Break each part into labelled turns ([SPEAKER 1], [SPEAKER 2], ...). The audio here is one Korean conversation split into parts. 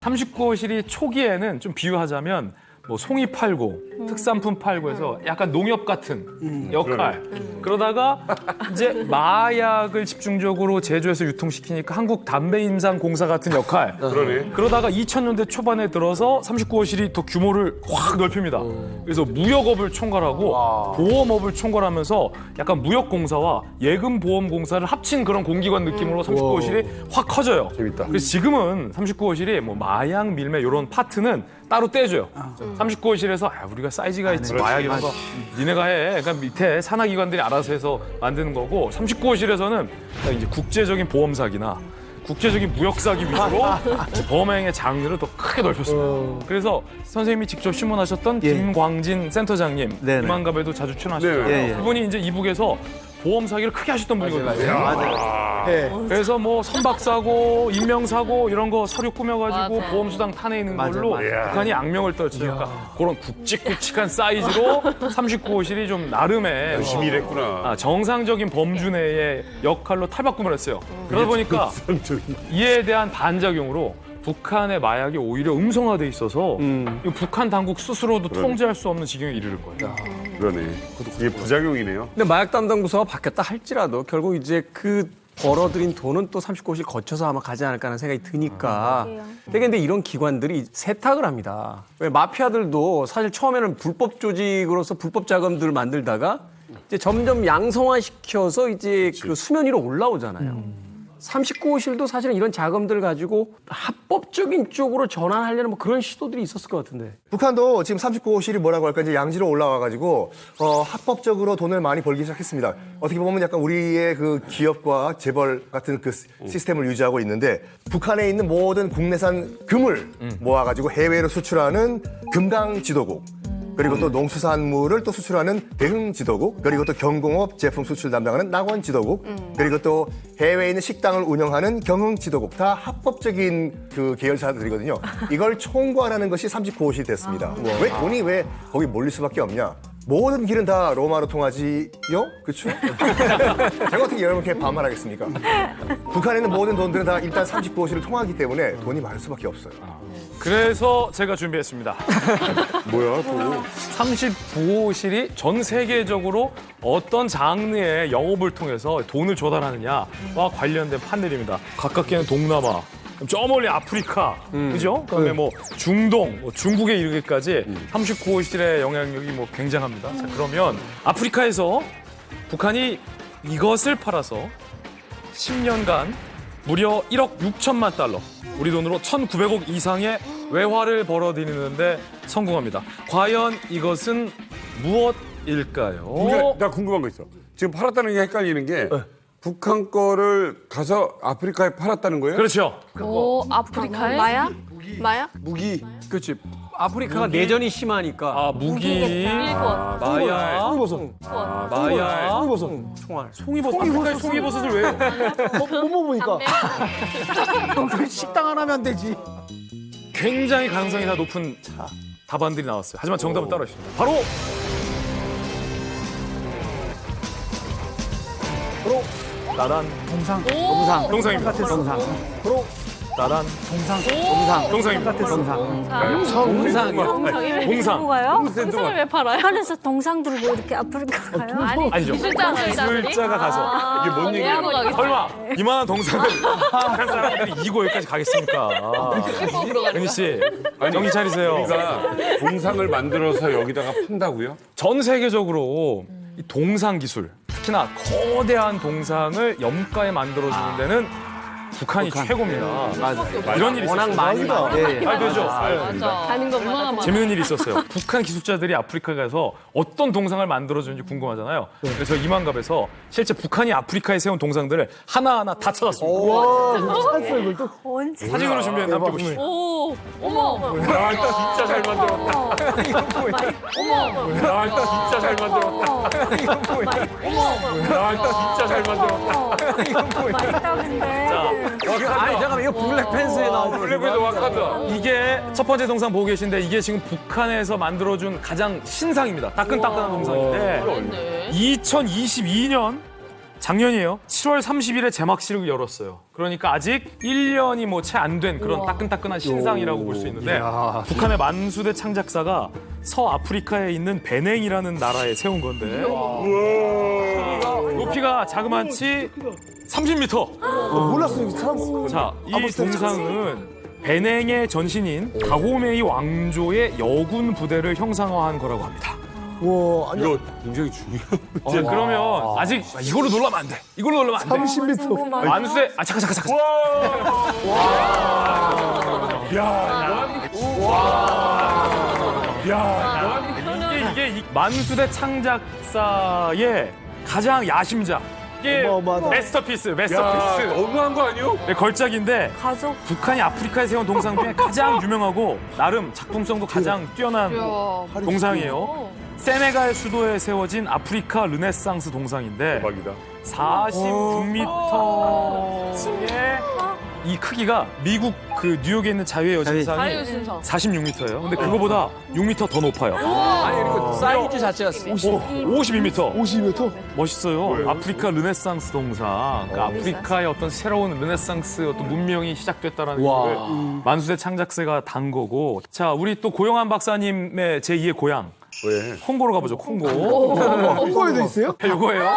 [SPEAKER 1] 39호실이 초기에는 좀 비유하자면 뭐 송이 팔고 특산품 팔고 해서 약간 농협 같은 역할. 그러다가 이제 마약을 집중적으로 제조해서 유통시키니까 한국담배임상공사 같은 역할. 그러다가 2000년대 초반에 들어서 39호실이 더 규모를 확 넓힙니다. 그래서 무역업을 총괄하고 보험업을 총괄하면서 약간 무역공사와 예금보험공사를 합친 그런 공기관 느낌으로 39호실이 확 커져요.
[SPEAKER 2] 재밌다.
[SPEAKER 1] 그래서 지금은 39호실이 뭐 마약, 밀매 이런 파트는 따로 떼줘요. 39호실에서 우리가 사이즈가 있지 마약 이런 거 니네가 해. 그러니까 밑에 산하기관들이 알아서 해서 만드는 거고 39호실에서는 이제 국제적인 보험 사기나 국제적인 무역 사기 위주로 범행의 장르를 더 크게 넓혔습니다. 그래서 선생님이 직접 신문하셨던 김광진 센터장님 이만갑에도 자주 출연하셨죠. 그분이 이제 이북에서 보험 사기를 크게 하셨던 분이거든요.
[SPEAKER 3] 맞아요.
[SPEAKER 1] 그래서 뭐 선박사고, 인명사고 이런 거 서류 꾸며가지고 보험수당 타내는 걸로 북한이 악명을 떨치니까 그런 굵직굵직한 사이즈로 39호실이 좀 나름의
[SPEAKER 2] 열심히 일했구나.
[SPEAKER 1] 정상적인 범주 내의 역할로 탈바꿈을 했어요. 그러다 보니까 이에 대한 반작용으로 북한의 마약이 오히려 음성화돼 있어서 이 북한 당국 스스로도 통제할 수 없는 지경에 이르는 거예요.
[SPEAKER 2] 그러네. 이게 부작용이네요.
[SPEAKER 3] 근데 마약 담당 부서가 바뀌었다 할지라도 결국 이제 그 벌어들인 돈은 또 39호실 거쳐서 아마 가지 않을까 하는 생각이 드니까. 되게 근데 이런 기관들이 세탁을 합니다. 왜 마피아들도 사실 처음에는 불법 조직으로서 불법 자금들을 만들다가 이제 점점 양성화시켜서 이제 그 수면 위로 올라오잖아요. 39호실도 사실은 이런 자금들을 가지고 합법적인 쪽으로 전환하려는 뭐 그런 시도들이 있었을 것 같은데.
[SPEAKER 4] 북한도 지금 39호실이 뭐라고 할까 이제 양지로 올라와가지고 합법적으로 돈을 많이 벌기 시작했습니다. 어떻게 보면 약간 우리의 그 기업과 재벌 같은 그 시스템을 유지하고 있는데 북한에 있는 모든 국내산 금을 모아가지고 해외로 수출하는 금강지도국. 그리고 또 농수산물을 또 수출하는 대흥지도국, 그리고 또 경공업 제품 수출 담당하는 낙원지도국, 그리고 또 해외에 있는 식당을 운영하는 경흥지도국, 다 합법적인 그 계열사들이거든요. 이걸 총괄하는 것이 39호실이 됐습니다. 왜 돈이 왜 거기 몰릴 수밖에 없냐? 모든 길은 다 로마로 통하지요? 그렇죠? 제가 어떻게 여러분께 반말하겠습니까? 북한에 있는 모든 돈들은 다 일단 39호실을 통하기 때문에 돈이 많을 수밖에 없어요.
[SPEAKER 1] 그래서 제가 준비했습니다.
[SPEAKER 2] 뭐야, 또.
[SPEAKER 1] 39호실이 전 세계적으로 어떤 장르의 영업을 통해서 돈을 조달하느냐와 관련된 판넬입니다. 가깝게는 동남아, 저 멀리 아프리카, 그죠? 그다음에 뭐 중동, 뭐 중국에 이르기까지 39호실의 영향력이 뭐 굉장합니다. 자, 그러면 아프리카에서 북한이 이것을 팔아서 10년간 무려 1억 6천만 달러, 우리 돈으로 1,900억 이상의 외화를 벌어들이는데 성공합니다. 과연 이것은 무엇일까요?
[SPEAKER 2] 나 궁금한 거 있어. 지금 팔았다는 게 헷갈리는 게 북한 거를 가서 아프리카에 팔았다는 거예요?
[SPEAKER 1] 그렇죠.
[SPEAKER 5] 오, 아프리카에? 마약? 마약?
[SPEAKER 3] 무기. 그렇지. 아프리카가 내전이 심하니까.
[SPEAKER 1] 무기, 마약,
[SPEAKER 3] 송이버섯.
[SPEAKER 1] 마약,
[SPEAKER 3] 총알.
[SPEAKER 1] 송이버섯. 아프리카에 송이버섯을 왜?
[SPEAKER 6] 못 먹으니까. 식당 안 하면 안 되지.
[SPEAKER 1] 굉장히 가능성이 다 높은 답안들이 나왔어요. 하지만 정답은 따로 있습니다. 바로 나란 동상입니다. 나란 동상입니다.
[SPEAKER 5] 동상을 왜 팔아요?
[SPEAKER 7] 북한에서 동상 들고 이렇게 아프리카 가요?
[SPEAKER 5] 아니,
[SPEAKER 1] 아니죠. 기술자가 가서
[SPEAKER 2] 이게 뭔 얘기야?
[SPEAKER 1] 설마 이만한 동상을 북한 사람들이 이고 여기까지 가겠습니까? 은희 씨, 정신 차리세요.
[SPEAKER 2] 우리가 동상을 만들어서 여기다가 판다고요?
[SPEAKER 1] 전 세계적으로 이 동상 기술, 특히나 거대한 동상을 염가에 만들어주는 데는 북한이 최고입니다. 이런 일이
[SPEAKER 3] 워낙 많이 나.
[SPEAKER 1] 잘 되죠?
[SPEAKER 5] 가는 거 얼마나 많아.
[SPEAKER 1] 재밌는 일이 있었어요. 북한 기술자들이 아프리카에 가서 어떤 동상을 만들어주는지 궁금하잖아요. 그래서 이만갑에서 실제 북한이 아프리카에 세운 동상들을 하나하나 다 찾았습니다.
[SPEAKER 6] 찾았어 이걸 또.
[SPEAKER 7] 언제?
[SPEAKER 1] 사진으로 준비했는데 함께 보시죠.
[SPEAKER 5] 오, 어머.
[SPEAKER 2] 야, 진짜 잘 만들었다. 야, 진짜 잘 만들었다. 야, 진짜 잘 만들었다.
[SPEAKER 7] 있다 근데.
[SPEAKER 3] 아니 잠깐만 이거 블랙팬스에 나오는
[SPEAKER 2] 블랙팬스 와카드.
[SPEAKER 1] 이게 첫 번째 동상 보고 계신데 이게 지금 북한에서 만들어준 가장 신상입니다. 따끈따끈한 동상인데 2022년 작년이에요. 7월 30일에 개막식을 열었어요. 그러니까 아직 1년이 뭐 채 안 된 그런 따끈따끈한 신상이라고 볼 수 있는데 북한의 만수대 창작사가 서아프리카에 있는 베냉이라는 나라에 세운 건데 높이가 자그마치 30m.
[SPEAKER 6] 몰랐어요. 사람.
[SPEAKER 1] 자, 이 동상은 베냉의 전신인 다호메이 왕조의 여군 부대를 형상화한 거라고 합니다.
[SPEAKER 6] 와, 아니,
[SPEAKER 2] 이거 굉장히 중요한.
[SPEAKER 1] 자, 그러면 아직 이걸로 놀라면 안 돼. 이걸로 놀라면 안 돼.
[SPEAKER 6] 30m.
[SPEAKER 1] 만수대 잠깐. 이게 만수대 창작사의 가장 야심작. 이게
[SPEAKER 6] 어마어마하다.
[SPEAKER 1] 마스터피스.
[SPEAKER 2] 너무한 거 아니요?
[SPEAKER 1] 네, 걸작인데
[SPEAKER 7] 가족.
[SPEAKER 1] 북한이 아프리카에 세운 동상 중에 가장 유명하고 나름 작품성도 가장 뛰어난 동상이에요. 세네갈 수도에 세워진 아프리카 르네상스 동상인데
[SPEAKER 2] 대박이다.
[SPEAKER 1] 46m의 이 크기가 미국 그 뉴욕에 있는 자유의 여신상이
[SPEAKER 5] 자유신상.
[SPEAKER 1] 46m예요. 근데 그거보다 6m 더 높아요.
[SPEAKER 3] 아니 그리고 사이즈 자체가
[SPEAKER 1] 52m.
[SPEAKER 6] 50m?
[SPEAKER 1] 멋있어요. 아프리카 르네상스 동상. 그러니까 아프리카의 어떤 새로운 르네상스 어떤 문명이 시작됐다라는 걸 만수대 창작사가 단 거고. 자, 우리 또 고영한 박사님의 제2의 고향.
[SPEAKER 2] 왜?
[SPEAKER 1] 콩고로 가보죠. 콩고.
[SPEAKER 6] 콩고에도 있어요?
[SPEAKER 1] 요거예요.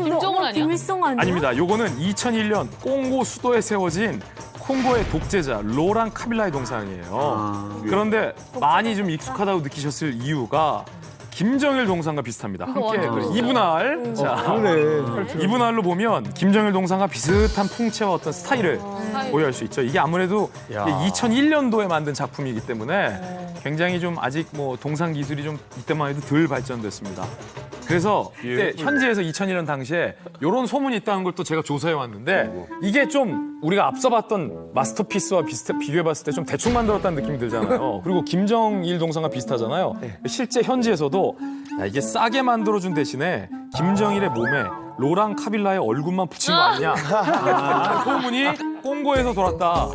[SPEAKER 5] 김정은 아니야?
[SPEAKER 7] 김일성 아니야?
[SPEAKER 1] 아닙니다. 요거는 2001년 콩고 수도에 세워진 콩고의 독재자 로랑 카빌라의 동상이에요. 그런데 많이 좀 익숙하다고 느끼셨을 이유가 김정일 동상과 비슷합니다. 함께 이분할. 자, 이분할로 보면 김정일 동상과 비슷한 풍채와 어떤 스타일을 보유할 수 있죠. 이게 아무래도 2001년도에 만든 작품이기 때문에 굉장히 좀 아직 뭐 동상 기술이 좀 이때만 해도 덜 발전됐습니다. 그래서 이때 현지에서 2001년 당시에 이런 소문이 있다는 걸 또 제가 조사해 왔는데 이게 좀 우리가 앞서 봤던 마스터피스와 비교해 봤을 때 좀 대충 만들었다는 느낌이 들잖아요. 그리고 김정일 동상과 비슷하잖아요. 실제 현지에서도 야, 이게 싸게 만들어준 대신에 김정일의 몸에 로랑 카빌라의 얼굴만 붙인 거 아니냐. 소문이 콩고에서 돌았다.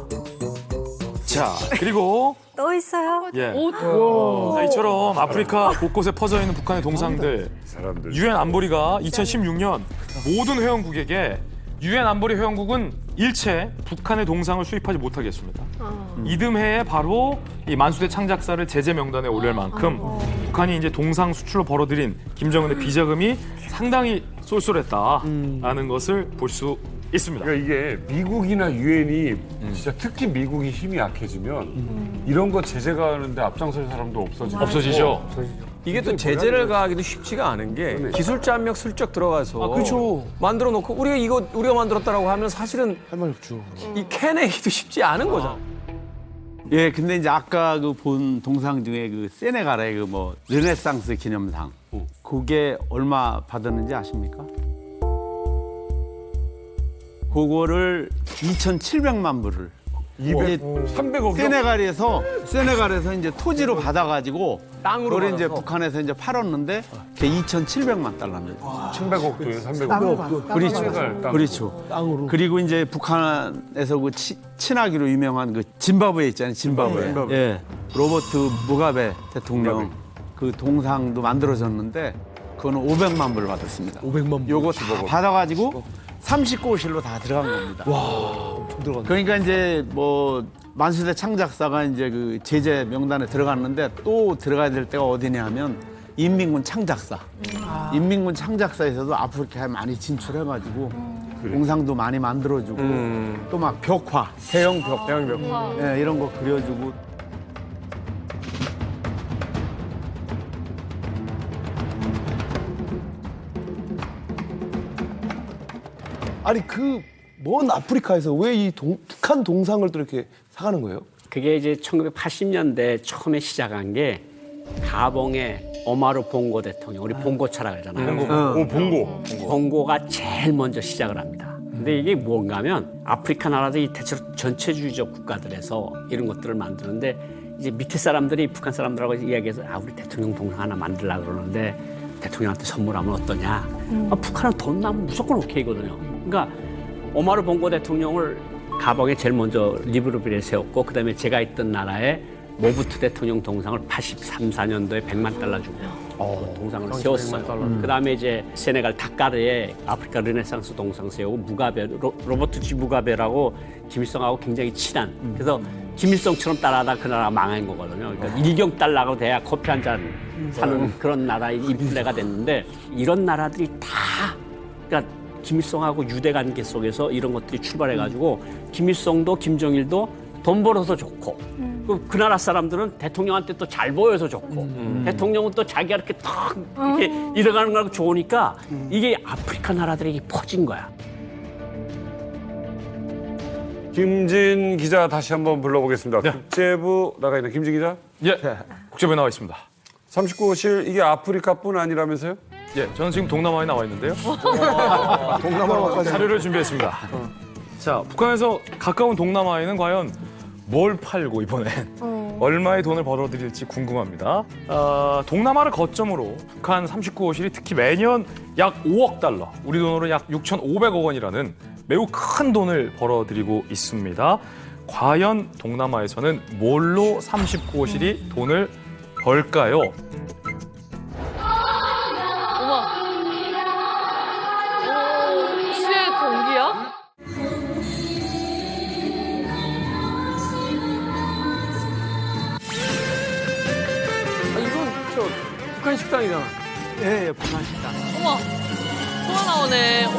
[SPEAKER 1] 자, 그리고
[SPEAKER 7] 또 있어요?
[SPEAKER 1] 예. 자, 이처럼 아프리카 곳곳에 퍼져 있는 북한의 동상들.
[SPEAKER 2] 사람들.
[SPEAKER 1] 유엔 안보리가 2016년 모든 회원국에게 유엔 안보리 회원국은 일체 북한의 동상을 수입하지 못하게 했습니다. 이듬해에 바로 이 만수대 창작사를 제재 명단에 올릴 만큼 북한이 이제 동상 수출로 벌어들인 김정은의 비자금이 상당히 쏠쏠했다라는 것을 볼 수 있습니다.
[SPEAKER 2] 그러니까 이게 미국이나 유엔이 진짜 특히 미국이 힘이 약해지면 이런 거 제재가 하는데 앞장설 사람도
[SPEAKER 1] 없어지죠.
[SPEAKER 3] 이게 또 제재를 가하기도 쉽지가 않은 게 기술자 한 명 슬쩍 들어가서
[SPEAKER 6] 그렇죠.
[SPEAKER 3] 만들어 놓고 우리가 만들었다라고 하면 사실은
[SPEAKER 6] 할 말 없죠.
[SPEAKER 3] 이 캐내기도 쉽지 않은 거잖아.
[SPEAKER 8] 예, 근데 이제 아까 그 본 동상 중에 그 세네갈의 그 뭐 르네상스 기념상 그게 얼마 받았는지 아십니까? 그거를 2,700만 불을
[SPEAKER 2] 300억.
[SPEAKER 8] 세네갈에서 이제 토지로 받아가지고
[SPEAKER 3] 땅으로
[SPEAKER 8] 그걸 이제
[SPEAKER 3] 받아서.
[SPEAKER 8] 북한에서 이제 팔았는데 그게 2,700만 달러입니다.
[SPEAKER 2] 300억도예요, 300억.
[SPEAKER 8] 그렇죠. 그렇죠.
[SPEAKER 6] 땅으로.
[SPEAKER 8] 그리고 이제 북한에서 그 친하기로 유명한 그 짐바브웨 있잖아요. 짐바브웨. 예. 로버트 무가베 대통령 그 동상도 만들어졌는데 그거는 500만 불 받았습니다.
[SPEAKER 6] 500만 불.
[SPEAKER 8] 요거 다 받아가지고 39호실로 다 들어간 겁니다.
[SPEAKER 6] 와, 엄청 들어간다.
[SPEAKER 8] 그러니까 이제 뭐 만수대 창작사가 이제 그 제재 명단에 들어갔는데 또 들어가야 될 때가 어디냐 하면 인민군 창작사. 인민군 창작사에서도 아프리카에 많이 진출해가지고 동상도 많이 만들어주고 또 막 벽화, 대형 벽화 예, 이런 거 그려주고.
[SPEAKER 6] 아니 그 먼 아프리카에서 왜 이 북한 동상을 또 이렇게 사가는 거예요?
[SPEAKER 9] 그게 이제 1980년대 처음에 시작한 게 가봉의 오마루 봉고 대통령, 우리 봉고차라 그러잖아요.
[SPEAKER 2] 봉고.
[SPEAKER 9] 봉고가 제일 먼저 시작을 합니다. 근데 이게 뭔가 하면 아프리카 나라들이 대체로 전체주의적 국가들에서 이런 것들을 만드는데 이제 밑에 사람들이 북한 사람들하고 이야기해서 우리 대통령 동상 하나 만들려고 그러는데 대통령한테 선물하면 어떠냐. 북한은 돈 나면 무조건 오케이거든요. 그러니까 오마루 봉고 대통령을 가봉에 제일 먼저 리브르빌에 세웠고 그다음에 제가 있던 나라에 모부투 대통령 동상을 83, 4년도에 100만 달러 주고 동상을 세웠어요. 그다음에 이제 세네갈 다카르에 아프리카 르네상스 동상 세우고 무가베 로버트 G 무가베라고 김일성하고 굉장히 친한. 그래서 김일성처럼 따라하다 그 나라가 망한 거거든요. 그러니까 일경달러가 돼야 커피 한 잔 사는 그런 나라의 인플레가 됐는데 이런 나라들이 다 그러니까 김일성하고 유대 관계 속에서 이런 것들이 출발해가지고 김일성도 김정일도 돈 벌어서 좋고 그 나라 사람들은 대통령한테 또 잘 보여서 좋고 대통령은 또 자기가 이렇게 탁 이렇게 이뤄가는 거하고 좋으니까 이게 아프리카 나라들에게 퍼진 거야.
[SPEAKER 2] 김진 기자 다시 한번 불러보겠습니다.
[SPEAKER 1] 네.
[SPEAKER 2] 국제부 나가 있는 김진 기자.
[SPEAKER 1] 예, 국제부에 나와 있습니다.
[SPEAKER 2] 39호실 이게 아프리카뿐 아니라면서요?
[SPEAKER 1] 예, 저는 지금 동남아에 나와 있는데요.
[SPEAKER 6] 동남아까지.
[SPEAKER 1] 자료를 준비했습니다. 자, 북한에서 가까운 동남아에는 과연 뭘 팔고 이번엔 얼마의 돈을 벌어들일지 궁금합니다. 동남아를 거점으로 북한 39호실이 특히 매년 약 5억 달러, 우리 돈으로 약 6,500억 원이라는 매우 큰 돈을 벌어들이고 있습니다. 과연 동남아에서는 뭘로 39호실이 돈을 벌까요?
[SPEAKER 5] 어머. 오, 시의 경기야?
[SPEAKER 3] 이건 북한 식당이잖아. 예, 북한 식당.
[SPEAKER 5] 어머. 소화 나오네. 어머.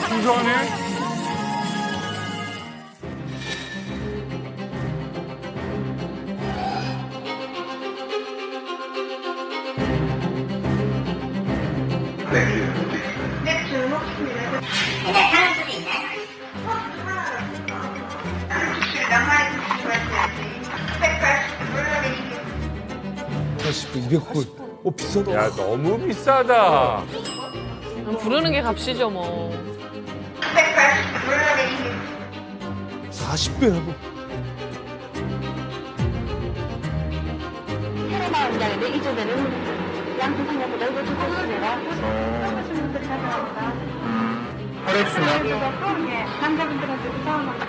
[SPEAKER 2] 김소환이?
[SPEAKER 6] $80, 200불. 오, 비싸다.
[SPEAKER 2] 야, 너무 비싸다.
[SPEAKER 5] 부르는 게 값이죠, 뭐.
[SPEAKER 6] 40배 하고.
[SPEAKER 10] 새로 나온다는데 이쪽에는 양수상에서 넓어지고 있습니다. 하시는 분들이 가져갑니다. 그렇습니다. 예, 남자분들한테 부탁합니다.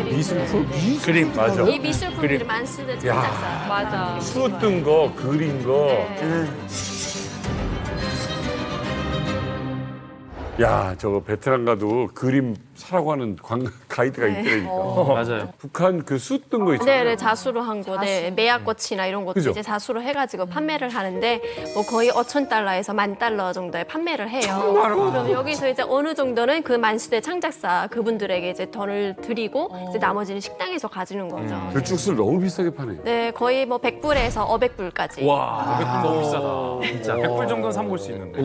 [SPEAKER 2] 미술품? 그림 맞아.
[SPEAKER 7] 이 미술품들이 만쓰는 찾아서.
[SPEAKER 5] 맞아.
[SPEAKER 2] 수 뜬 거, 그린 거. 야, 저거 베트남 가도 그림 사라고 하는 가이드가 있더라니까.
[SPEAKER 1] 맞아요.
[SPEAKER 2] 북한 그 수 뜬 거 있잖아요.
[SPEAKER 7] 네, 자수로 한 거, 네, 매화꽃이나 이런 것도
[SPEAKER 2] 그죠?
[SPEAKER 7] 이제 자수로 해가지고 판매를 하는데 뭐 거의 5,000달러에서 10,000달러 정도에 판매를 해요. 그럼 여기서 이제 어느 정도는 그 만수대 창작사 그분들에게 이제 돈을 드리고 이제 나머지는 식당에서 가지는 거죠.
[SPEAKER 2] 들쭉술 너무 비싸게 파네.
[SPEAKER 7] 네, 거의 뭐 100불에서 500불까지.
[SPEAKER 1] 와, 500불 너무 비싸다. 진짜 100불 정도는 사 먹을 수 있는데.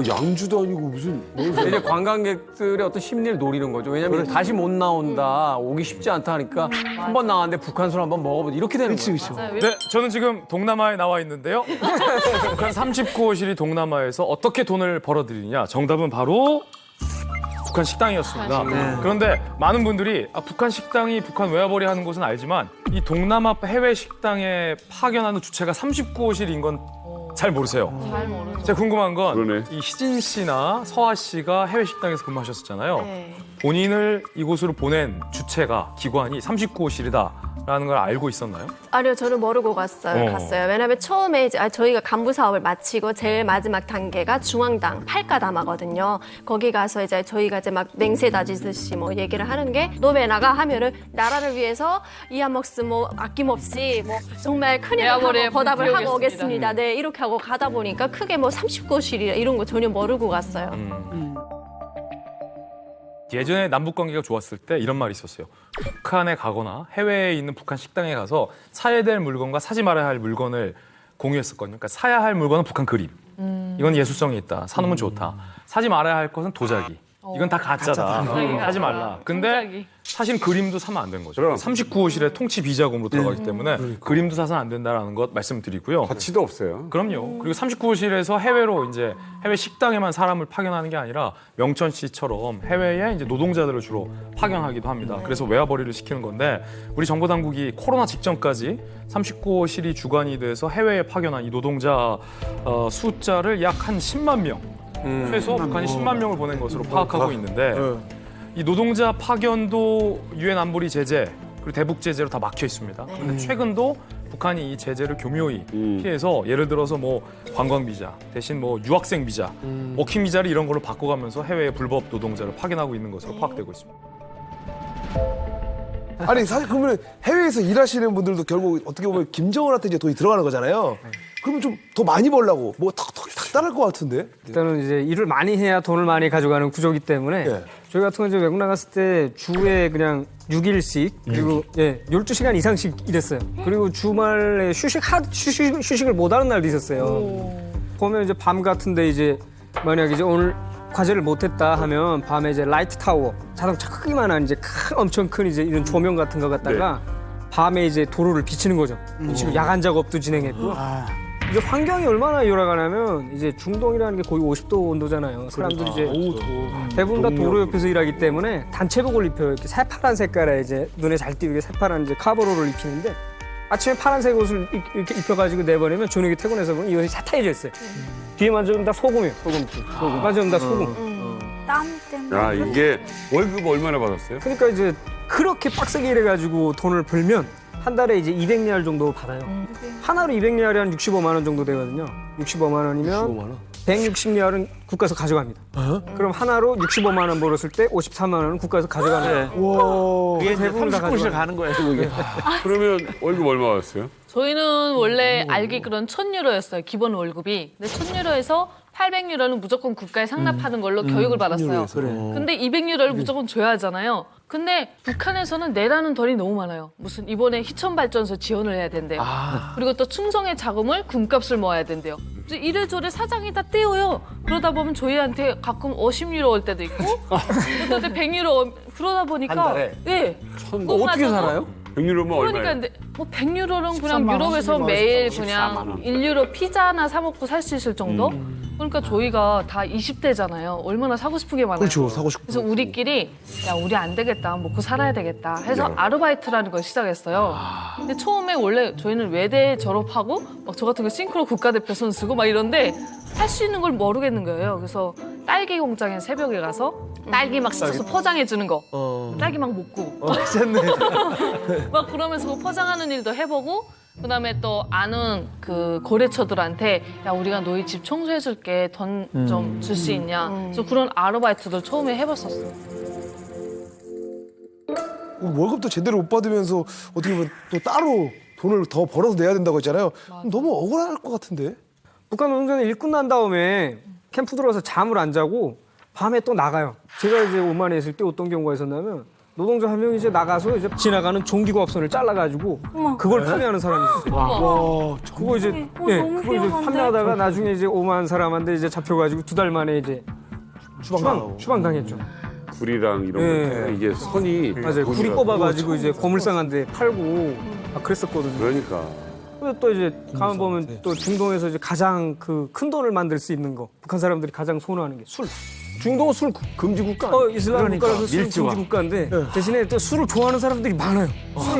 [SPEAKER 2] 양주도 아니고 무슨
[SPEAKER 3] 이제 관광객들의 어떤 심리를 노리는 거죠. 왜냐면 다시 못 나온다, 오기 쉽지 않다 하니까 한 번 나왔는데 북한술 한번 먹어보자 이렇게 되는 거예요.
[SPEAKER 1] 네, 저는 지금 동남아에 나와 있는데요. 북한 39호실이 동남아에서 어떻게 돈을 벌어들이냐? 정답은 바로 북한 식당이었습니다. 그런데 많은 분들이 북한 식당이 북한 외화벌이 하는 곳은 알지만 이 동남아 해외 식당에 파견하는 주체가 39호실인 건 잘 모르세요.
[SPEAKER 5] 잘 모르죠.
[SPEAKER 1] 제가 궁금한 건
[SPEAKER 2] 그러네.
[SPEAKER 1] 이 희진 씨나 서아 씨가 해외 식당에서 근무하셨었잖아요.
[SPEAKER 7] 네.
[SPEAKER 1] 본인을 이곳으로 보낸 주체가 기관이 39호실이다라는 걸 알고 있었나요?
[SPEAKER 7] 아니요, 저는 모르고 갔어요. 왜냐면 처음에 이제 저희가 간부 사업을 마치고 제일 마지막 단계가 중앙당 팔가담하거든요. 거기 가서 이제 저희가 이제 막 맹세 다지듯이 뭐 얘기를 하는 게 노베 나가 하면은 나라를 위해서 이하먹스 뭐 아낌없이 뭐 정말 큰일을 하고
[SPEAKER 5] 내아버리에
[SPEAKER 7] 보답을 하고
[SPEAKER 5] 불려오겠습니다.
[SPEAKER 7] 오겠습니다. 네, 이렇게 하고 가다 보니까 크게 뭐 39호실이라 이런 거 전혀 모르고 갔어요.
[SPEAKER 1] 예전에 남북 관계가 좋았을 때 이런 말이 있었어요. 북한에 가거나 해외에 있는 북한 식당에 가서 사야 될 물건과 사지 말아야 할 물건을 공유했었거든요. 그러니까 사야 할 물건은 북한 그림. 이건 예술성이 있다. 사놓으면 좋다. 사지 말아야 할 것은 도자기. 이건 다 가짜다. 하지 말라. 근데
[SPEAKER 5] 도자기.
[SPEAKER 1] 사실 그림도 사면 안 되는 거죠.
[SPEAKER 2] 그럼.
[SPEAKER 1] 39호실에 통치 비자금으로 들어가기 때문에 그림도 사서는 안 된다라는 것 말씀드리고요.
[SPEAKER 2] 가치도 없어요.
[SPEAKER 1] 그럼요. 그리고 39호실에서 해외로 이제 해외 식당에만 사람을 파견하는 게 아니라 명천 씨처럼 해외에 이제 노동자들을 주로 파견하기도 합니다. 그래서 외화벌이를 시키는 건데 우리 정보 당국이 코로나 직전까지 39호실이 주관이 돼서 해외에 파견한 이 노동자 숫자를 약 한 10만 명 최소 북한이 10만 명을 보낸 것으로 파악하고 있는데 이 노동자 파견도 유엔 안보리 제재 그리고 대북 제재로 다 막혀 있습니다. 그런데 최근도 북한이 이 제재를 교묘히 피해서 예를 들어서 뭐 관광 비자 대신 뭐 유학생 비자, 워킹 비자를 이런 걸로 바꿔가면서 해외에 불법 노동자를 파견하고 있는 것으로 파악되고 있습니다.
[SPEAKER 6] 아니 사실 그러면 해외에서 일하시는 분들도 결국 어떻게 보면 김정은한테 이제 돈이 들어가는 거잖아요. 그러면 좀 더 많이 벌려고 뭐 탁탁탁 것 같은데.
[SPEAKER 11] 일단은 이제 일을 많이 해야 돈을 많이 가져가는 구조기 때문에
[SPEAKER 6] 예.
[SPEAKER 11] 저희 같은 경우는 이제 외국 나갔을 때 주에 그냥 6일씩 그리고 12시간 이상씩 일했어요. 그리고 주말에 휴식을 못 하는 날도 있었어요. 보면 이제 밤 같은데 이제 만약 이제 오늘 과제를 못했다 하면 밤에 이제 라이트 타워 자동차 크기만한 이제 엄청 큰 이제 이런 조명 같은 거 갖다가 밤에 이제 도로를 비치는 거죠. 비치고 야간 작업도 진행했고. 이제 환경이 얼마나 열악하냐면 이제 중동이라는 게 거의 50도 온도잖아요. 사람들이 이제 대부분 다 도로 옆에서 일하기 때문에 단체복을 입혀요. 이렇게 새파란 색깔의 이제 눈에 잘 띄게 새파란 이제 카버로를 입히는데 아침에 파란색 옷을 이렇게 입혀가지고 내버리면 저녁에 퇴근해서 보면 이 옷이 사타해져 있어요. 뒤에 만져보면 다 소금이에요. 소금. 만져보면 다 소금.
[SPEAKER 2] 야, 이게 월급 얼마나 받았어요?
[SPEAKER 11] 그러니까 이제 그렇게 빡세게 일해가지고 돈을 벌면 한 달에 이제 200리알 정도 받아요. 하나로 200리알이 한 65만 원 정도 되거든요. 65만 원이면 160리알은 국가에서 가져갑니다. 그럼 하나로 65만 원 벌었을 때 54만 원은 국가에서 가져가는 거예요.
[SPEAKER 8] 그게 이제 39실 가는 거예요, 그게.
[SPEAKER 2] 그러면 월급 얼마 받았어요?
[SPEAKER 5] 저희는 원래 알기로는 1,000유로였어요. 기본 월급이. 근데 1,000유로에서 800유로는 무조건 국가에 상납하는 걸로 교육을 받았어요. 근데 200유로를 무조건 줘야 하잖아요. 근데 북한에서는 내라는 돈이 너무 많아요. 무슨 이번에 희천발전소 지원을 해야 된대요. 그리고 또 충성의 자금을 군값을 모아야 된대요. 이래저래 사장이 다 떼어요. 그러다 보면 저희한테 가끔 50유로 올 때도 있고 어떨 때 100유로 그러다 보니까
[SPEAKER 6] 한 달에?
[SPEAKER 5] 네.
[SPEAKER 11] 어떻게 살아요?
[SPEAKER 2] 100유로면
[SPEAKER 5] 그러니까
[SPEAKER 2] 얼마예요?
[SPEAKER 5] 근데 뭐 100유로는 그냥 유럽에서 매일 그냥 1유로 피자 하나 사 먹고 살 수 있을 정도? 그러니까 저희가 다 20대잖아요. 얼마나 사고 싶은 게 많아요.
[SPEAKER 6] 그렇죠, 사고 싶고.
[SPEAKER 5] 그래서 우리끼리 야 우리 안 되겠다. 먹고 살아야 되겠다. 해서 아르바이트라는 걸 시작했어요. 근데 처음에 원래 저희는 외대 졸업하고 막 저 같은 거 싱크로 국가대표 선수고 막 이런데 할 수 있는 걸 모르겠는 거예요. 그래서 딸기 공장에 새벽에 가서 딸기 막 씻어서 포장해 주는 거. 딸기 막 먹고. 막 그러면서 그 포장하는 일도 해보고 그다음에 또 아는 그 거래처들한테 야 우리가 너희 집 청소해 줄게 돈 좀 줄 수 있냐. 그래서 그런 아르바이트도 처음에 해봤었어요.
[SPEAKER 6] 월급도 제대로 못 받으면서 어떻게 보면 또 따로 돈을 더 벌어서 내야 된다고 했잖아요. 너무 억울할 것 같은데.
[SPEAKER 11] 북한 노동자는 일 끝난 다음에 캠프 들어가서 잠을 안 자고 밤에 또 나가요. 제가 이제 오만에 있을 때 어떤 경우가 있었냐면 노동자 한 명이 이제 나가서 이제 지나가는 종기고압선을 잘라가지고 그걸 판매하는 사람이 있었어요.
[SPEAKER 6] 와,
[SPEAKER 11] 그거 이제 그거 이제 판매하다가 나중에 이제 오만 사람한테 이제 잡혀가지고 2달 만에 이제 추방 당했죠.
[SPEAKER 2] 굴이랑 이런 거 이게 선이
[SPEAKER 11] 맞아요. 굴이 꼽아가지고 이제 고물상한테 팔고 그랬었거든요.
[SPEAKER 2] 그러니까.
[SPEAKER 11] 근데 또 이제 가만 보면 또 중동에서 이제 가장 그 큰 돈을 만들 수 있는 거 북한 사람들이 가장 선호하는 게 술. 중동은 술 금지 국가. 이슬람 국가라서 술 금지 국가인데 대신에 또 술을 좋아하는 사람들이 많아요.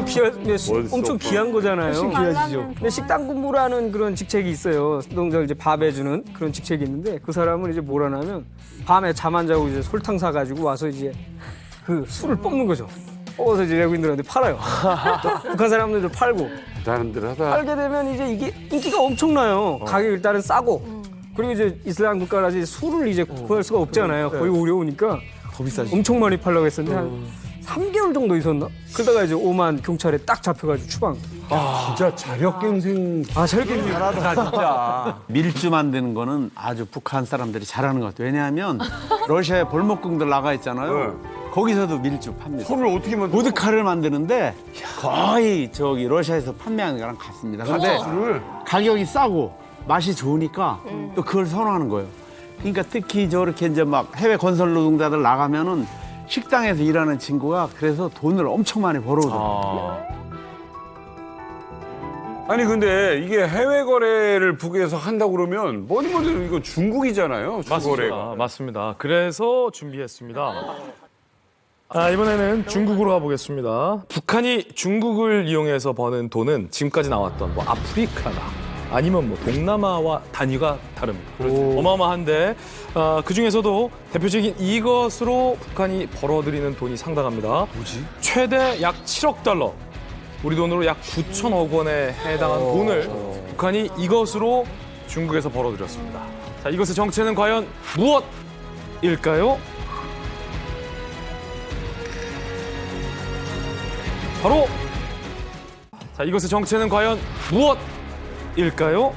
[SPEAKER 11] 술을 엄청 귀한 거잖아요.
[SPEAKER 6] 귀하시죠.
[SPEAKER 11] 근데 식당 근무라는 그런 직책이 있어요. 노동자를 이제 밥 해주는 그런 직책이 있는데 그 사람은 이제 뭐라냐면 밤에 잠 안 자고 이제 설탕 사가지고 와서 이제 그 술을 뽑는 거죠. 뽑아서 이제 외국인들한테 팔아요. 북한 사람들도 팔고.
[SPEAKER 2] 대단들하다.
[SPEAKER 11] 팔게 되면 이제 이게 인기가 엄청나요. 가격이 일단은 싸고. 그리고 이제 이슬람 국가라서 이제 술을 이제 구할 수가 없잖아요. 거의 어려우니까
[SPEAKER 6] 더 비싸지.
[SPEAKER 11] 엄청 많이 팔려고 했었는데 한 3개월 정도 있었나? 그러다가 이제 오만 경찰에 딱 잡혀가지고 추방.
[SPEAKER 2] 진짜 자력갱생.
[SPEAKER 11] 자력갱생
[SPEAKER 8] 잘하다 진짜. 밀주 만드는 거는 아주 북한 사람들이 잘하는 것 같아요. 왜냐하면 러시아에 볼목궁들 나가 있잖아요. 거기서도 밀주 팝니다.
[SPEAKER 2] 손을 어떻게 만들어?
[SPEAKER 8] 보드카를 만드는데 거의 저기 러시아에서 판매하는 거랑 같습니다. 근데 가격이 싸고 맛이 좋으니까 또 그걸 선호하는 거예요. 그러니까 특히 저렇게 이제 막 해외 건설 노동자들 나가면은 식당에서 일하는 친구가 그래서 돈을 엄청 많이 벌어오더라고요.
[SPEAKER 2] 아니 근데 이게 해외 거래를 북에서 한다고 그러면 뭐니 이거 중국이잖아요. 중거래가.
[SPEAKER 1] 맞습니다. 그래서 준비했습니다. 이번에는 중국으로 가보겠습니다. 북한이 중국을 이용해서 버는 돈은 지금까지 나왔던 뭐 아프리카나 아니면 뭐 동남아와 단위가 다릅니다. 어마어마한데 그 중에서도 대표적인 이것으로 북한이 벌어들이는 돈이 상당합니다. 뭐지? 최대 약 7억 달러. 우리 돈으로 약 9천억 원에 해당하는 돈을 북한이 이것으로 중국에서 벌어들였습니다. 자, 이것의 정체는 과연 무엇일까요? 바로 자, 이것의 정체는 과연 무엇일까요?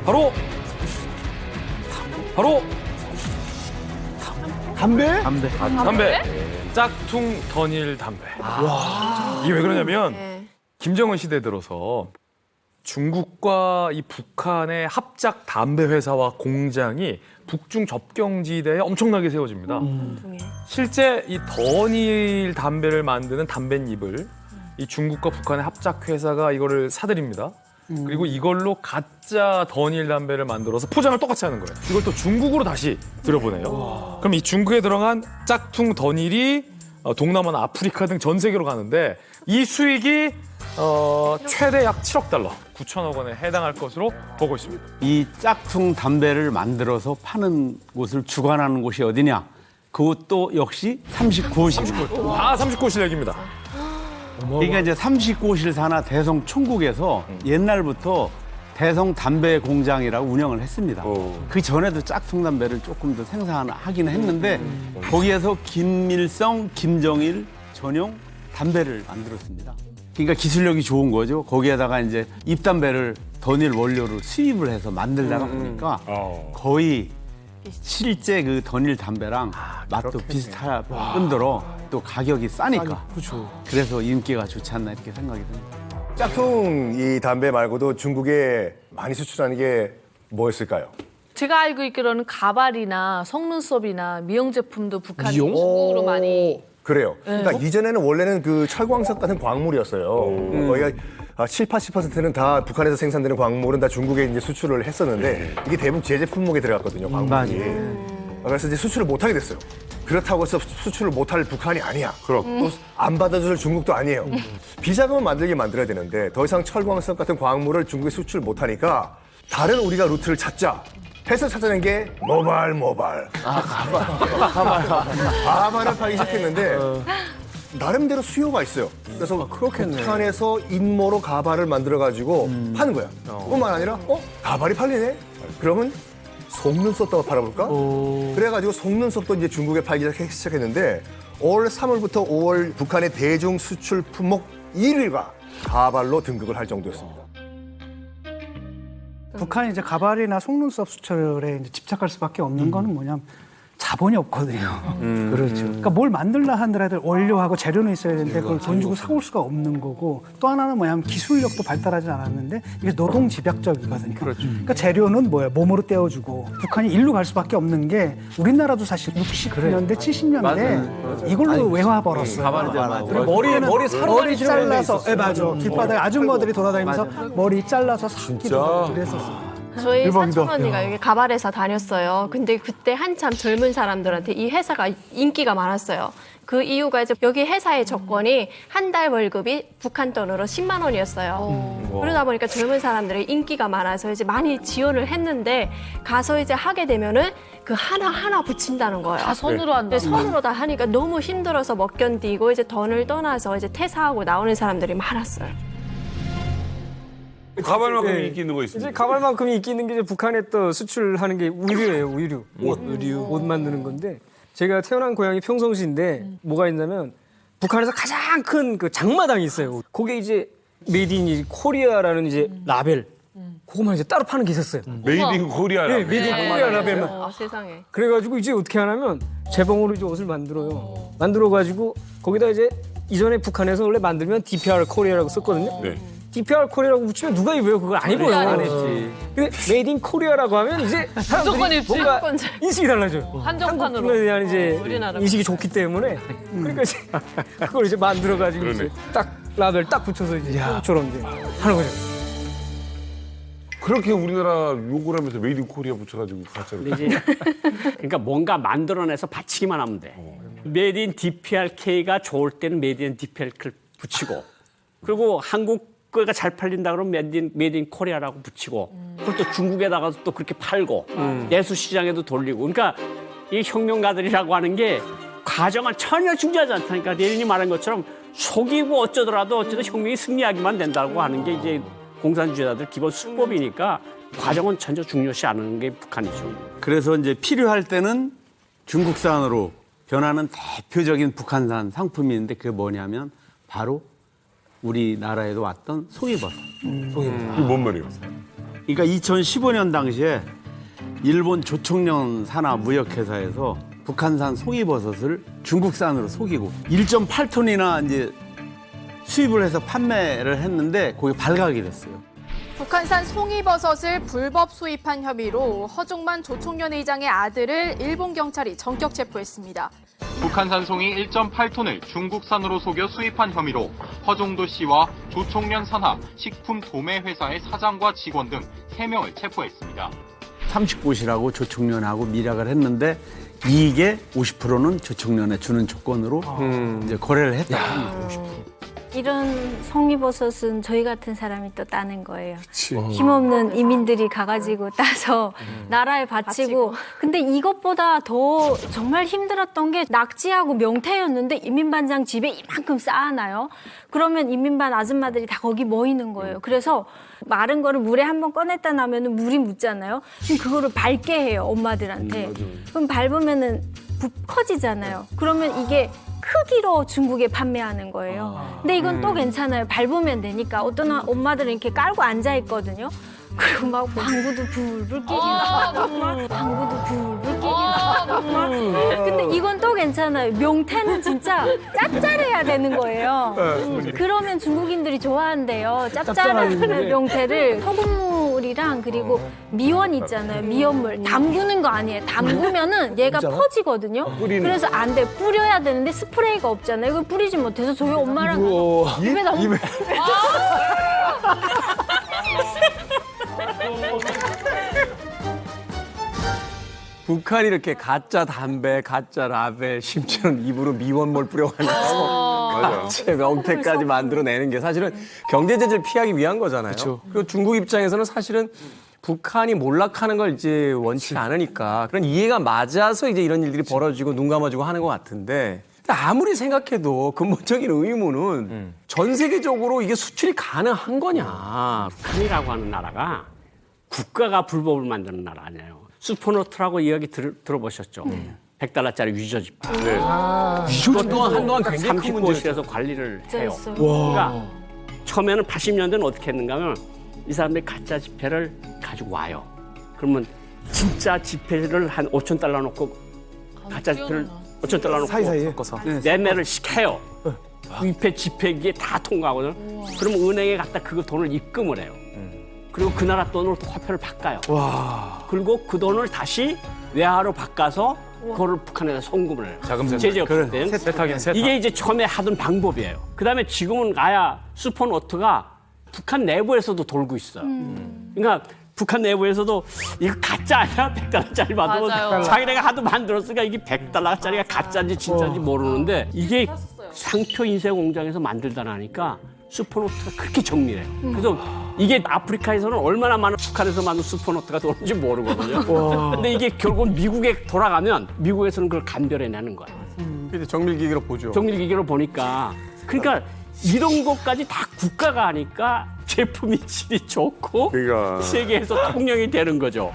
[SPEAKER 1] 바로
[SPEAKER 6] 담배?
[SPEAKER 1] 담배. 짝퉁 던일 담배. 이게 왜 그러냐면 김정은 시대 들어서 중국과 이 북한의 합작 담배 회사와 공장이 북중 접경지대에 엄청나게 세워집니다. 실제 이 던일 담배를 만드는 담뱃잎을 이 중국과 북한의 합작 회사가 이거를 사들입니다. 그리고 이걸로 가짜 던일 담배를 만들어서 포장을 똑같이 하는 거예요. 이걸 또 중국으로 다시 들여보내요. 그럼 이 중국에 들어간 짝퉁 던일이 동남아나 아프리카 등 전 세계로 가는데 이 수익이 최대 약 7억 달러, 9천억 원에 해당할 것으로 보고 있습니다.
[SPEAKER 8] 이 짝퉁 담배를 만들어서 파는 곳을 주관하는 곳이 어디냐? 그것도 역시 39호실입니다.
[SPEAKER 1] 다 39호실 얘기입니다.
[SPEAKER 8] 그러니까 이제 39호실 산하 대성 총국에서 옛날부터 대성 담배 공장이라고 운영을 했습니다. 그 전에도 짝퉁 담배를 조금 더 생산하긴 했는데 거기에서 김일성, 김정일 전용 담배를 만들었습니다. 그러니까 기술력이 좋은 거죠. 거기에다가 이제 잎담배를 던일 원료로 수입을 해서 만들다가 보니까 거의 실제 그 던일 담배랑 맛도 비슷할 뿐더러 또 가격이 싸니까. 그래서 인기가 좋지 않나 이렇게 생각이 듭니다.
[SPEAKER 4] 짝퉁 이 담배 말고도 중국에 많이 수출하는 게 뭐였을까요?
[SPEAKER 5] 제가 알고 있기로는 가발이나 속눈썹이나 미용 제품도 북한이 중국으로 많이.
[SPEAKER 4] 그래요. 그러니까 이전에는 원래는 그 철광석 같은 광물이었어요. 거기가 7, 80%는 다 북한에서 생산되는 광물은 다 중국에 이제 수출을 했었는데 이게 대부분 제재 품목에 들어갔거든요, 광물이. 그래서 이제 수출을 못 하게 됐어요. 그렇다고 해서 수출을 못할 북한이 아니야. 또 안 받아줄 중국도 아니에요. 비자금을 만들어야 되는데 더 이상 철광석 같은 광물을 중국에 수출 못 하니까 다른 우리가 루트를 찾자. 해서 찾아낸 게 모발. 가발을 파기 시작했는데 나름대로 수요가 있어요. 그래서 북한에서 인모로 가발을 만들어가지고 파는 거야. 뿐만 아니라 가발이 팔리네? 그러면 속눈썹도 팔아볼까? 그래가지고 속눈썹도 이제 중국에 팔기 시작했는데 올 3월부터 5월 북한의 대중 수출 품목 1위가 가발로 등극을 할 정도였습니다.
[SPEAKER 12] 북한이 이제 가발이나 속눈썹 수출에 이제 집착할 수밖에 없는 거는 뭐냐면 자본이 없거든요. 그렇죠. 그러니까 뭘 만들라 하더라도 원료하고 재료는 있어야 되는데 그걸 돈 주고 사올 수가 없는 거고 또 하나는 뭐냐면 기술력도 발달하지 않았는데 이게 노동 집약적이거든요. 그러니까 재료는 뭐예요? 몸으로 떼어주고 북한이 일로 갈 수밖에 없는 게 우리나라도 사실 60년대, 70년대 이걸로 외화 벌었어요. 머리 잘라서, 맞아. 길바닥에 아줌마들이 돌아다니면서 머리 잘라서 삭기도 그랬었어요.
[SPEAKER 7] 저희 사촌 언니가 여기 가발회사 다녔어요. 근데 그때 한참 젊은 사람들한테 이 회사가 인기가 많았어요. 그 이유가 이제 여기 회사의 조건이 한 달 월급이 북한 돈으로 10만 원이었어요. 그러다 보니까 젊은 사람들이 인기가 많아서 이제 많이 지원을 했는데 가서 이제 하게 되면은 그 하나하나 붙인다는 거예요.
[SPEAKER 5] 다 손으로 한다.
[SPEAKER 7] 손으로 다 하니까 너무 힘들어서 못 견디고 이제 돈을 떠나서 이제 퇴사하고 나오는 사람들이 많았어요.
[SPEAKER 2] 가발만큼 인기 있는 거 있습니다.
[SPEAKER 11] 이제 가발만큼 인기 있는 게 이제 북한에 또 수출하는 게 의류예요, 의류. 옷 만드는 건데 제가 태어난 고향이 평성시인데 뭐가 있냐면 북한에서 가장 큰 그 장마당이 있어요. 거기에 이제 메이드 인 코리아라는 이제 라벨. 그거만 이제 따로 파는 게 있었어요.
[SPEAKER 2] 메이드 인 코리아.
[SPEAKER 11] 네, 메이드 인 코리아 라벨만.
[SPEAKER 7] 세상에.
[SPEAKER 11] 그래가지고 이제 어떻게 하냐면 재봉으로 이제 옷을 만들어요. 만들어가지고 거기다 이제 이전에 북한에서 원래 만들면 DPR 코리아라고 썼거든요.
[SPEAKER 2] 네.
[SPEAKER 11] DPR 코리아라고 붙이면 누가 입어요? 그거 안 입어요.
[SPEAKER 5] 안
[SPEAKER 11] 했지. 근데 메이드 인 코리아라고 하면 이제
[SPEAKER 5] 무조건
[SPEAKER 11] 사람들이
[SPEAKER 5] 입지.
[SPEAKER 11] 뭔가 인식이 달라져요.
[SPEAKER 5] 한정판으로.
[SPEAKER 11] 한국에 대한 이제
[SPEAKER 5] 우리나라.
[SPEAKER 11] 인식이 좋기 때문에 그러니까 이제 그걸 이제 만들어가지고 이제 딱 라벨 딱 붙여서 이제 처럼 이제 하는 거죠.
[SPEAKER 2] 그렇게 우리나라 욕을 하면서 메이드 인 코리아 붙여가지고 가짜로.
[SPEAKER 9] 근데 이제 그러니까 뭔가 만들어내서 바치기만 하면 돼. 메이드 인 DPRK가 좋을 때는 메이드 인 DPRK를 붙이고 그리고 한국 거가 잘 팔린다 그러면 메이드 인 코리아라고 붙이고 그걸 또 중국에다가 또 그렇게 팔고 내수 시장에도 돌리고 그러니까 이 혁명가들이라고 하는 게 과정은 전혀 중요하지 않다니까 레닌이 말한 것처럼 속이고 어쩌더라도 어쨌든 혁명이 승리하기만 된다고 하는 게 이제 공산주의자들 기본 수법이니까 과정은 전혀 중요시 않은 게 북한이죠.
[SPEAKER 8] 그래서 이제 필요할 때는 중국산으로 변하는 대표적인 북한산 상품이 있는데 그게 뭐냐면 바로 우리나라에도 왔던 송이버섯.
[SPEAKER 2] 이게 뭔 말이에요?
[SPEAKER 8] 그러니까 2015년 당시에 일본 조총련 산하 무역회사에서 북한산 송이버섯을 중국산으로 속이고 1.8톤이나 이제 수입을 해서 판매를 했는데 그게 발각이 됐어요.
[SPEAKER 13] 북한산 송이버섯을 불법 수입한 혐의로 허중만 조총련 의장의 아들을 일본 경찰이 전격 체포했습니다.
[SPEAKER 14] 북한산 송이 1.8톤을 중국산으로 속여 수입한 혐의로 허종도 씨와 조총련 산하 식품 도매 회사의 사장과 직원 등 3명을 체포했습니다.
[SPEAKER 8] 30곳이라고 조총련하고 밀약을 했는데 이익의 50%는 조총련에 주는 조건으로 이제 거래를 했다.
[SPEAKER 15] 이런 송이버섯은 저희 같은 사람이 또 따는 거예요. 힘없는 이민들이 가가지고 따서 나라에 바치고. 근데 이것보다 더 정말 힘들었던 게 낙지하고 명태였는데 인민반장 집에 이만큼 쌓아놔요. 그러면 인민반 아줌마들이 다 거기 모이는 거예요. 그래서 마른 거를 물에 한번 꺼냈다 나면은 물이 묻잖아요. 그럼 그거를 밟게 해요, 엄마들한테. 그럼 밟으면은 커지잖아요. 그러면 이게 크기로 중국에 판매하는 거예요. 근데 이건 또 괜찮아요. 밟으면 되니까. 어떤 엄마들은 이렇게 깔고 앉아 있거든요. 그리고 막 방구도 불불 끼기나 방구도 불불 끼기나 근데 이건 또 괜찮아요. 명태는 진짜 짭짤해야 되는 거예요. 그러면 중국인들이 좋아한대요. 짭짤한 명태를 소금물이랑 그리고 미원 있잖아요. 미원물 담그는 거 아니에요. 담그면은 얘가 퍼지거든요. 그래서 안 돼. 뿌려야 되는데 스프레이가 없잖아요. 이걸 뿌리지 못해서 저희 엄마랑 입에다
[SPEAKER 3] 북한이 이렇게 가짜 담배, 가짜 라벨, 심지어는 입으로 미원물 뿌려가면서 가짜 명태까지 만들어내는 게 사실은 경제 제재를 피하기 위한 거잖아요. 그리고 중국 입장에서는 사실은 북한이 몰락하는 걸 이제 원치 않으니까 그런 이해가 맞아서 이제 이런 일들이 벌어지고 눈 감아주고 하는 것 같은데 아무리 생각해도 근본적인 의문은 전 세계적으로 이게 수출이 가능한 거냐.
[SPEAKER 9] 북한이라고 하는 나라가 국가가 불법을 만드는 나라 아니에요. 슈퍼노트라고 이야기 들어보셨죠? 100달러짜리 위조 지폐.
[SPEAKER 3] 위조 또한 한동안 굉장히 큰
[SPEAKER 9] 30곳에서 관리를 해요. 그러니까 처음에는 80년대는 어떻게 했는가 하면 이 사람들이 가짜 지폐를 가지고 와요. 그러면 진짜 지폐를 한 5,000달러 놓고 가짜 지폐를 5,000달러 놓고
[SPEAKER 6] 사이사이에 섞어서
[SPEAKER 9] 매매를 시켜요. 위패 지폐기에 다 통과하거든요. 그러면 은행에 갖다 그 돈을 입금을 해요. 그리고 그 나라 돈으로 또 화폐를 바꿔요. 그리고 그 돈을 다시 외화로 바꿔서 그거를 북한에다 송금을 해요.
[SPEAKER 1] 자금
[SPEAKER 9] 제재 없을 땐.
[SPEAKER 1] 세탁인 세탁.
[SPEAKER 9] 이게 이제 처음에 하던 방법이에요. 그다음에 지금은 아야 슈퍼노트가 북한 내부에서도 돌고 있어요. 그러니까 북한 내부에서도 이거 가짜 아니야? 100달러짜리 받으면
[SPEAKER 5] 맞아요.
[SPEAKER 9] 자기네가 하도 만들었으니까 이게 100달러짜리가 가짜인지 진짜인지 모르는데 이게 상표 인쇄 공장에서 만들다 나니까 슈퍼노트가 그렇게 정밀해요. 그래서 이게 아프리카에서는 얼마나 많은 북한에서 만든 슈퍼노트가 들어오는지 모르거든요. 근데 이게 결국은 미국에 돌아가면 미국에서는 그걸 간별해내는 거예요.
[SPEAKER 3] 이제 정밀기기로 보죠.
[SPEAKER 9] 정밀기계로 보니까 그러니까 이런 것까지 다 국가가 하니까 제품이 질이 좋고
[SPEAKER 2] 그러니까.
[SPEAKER 9] 세계에서 통용이 되는 거죠.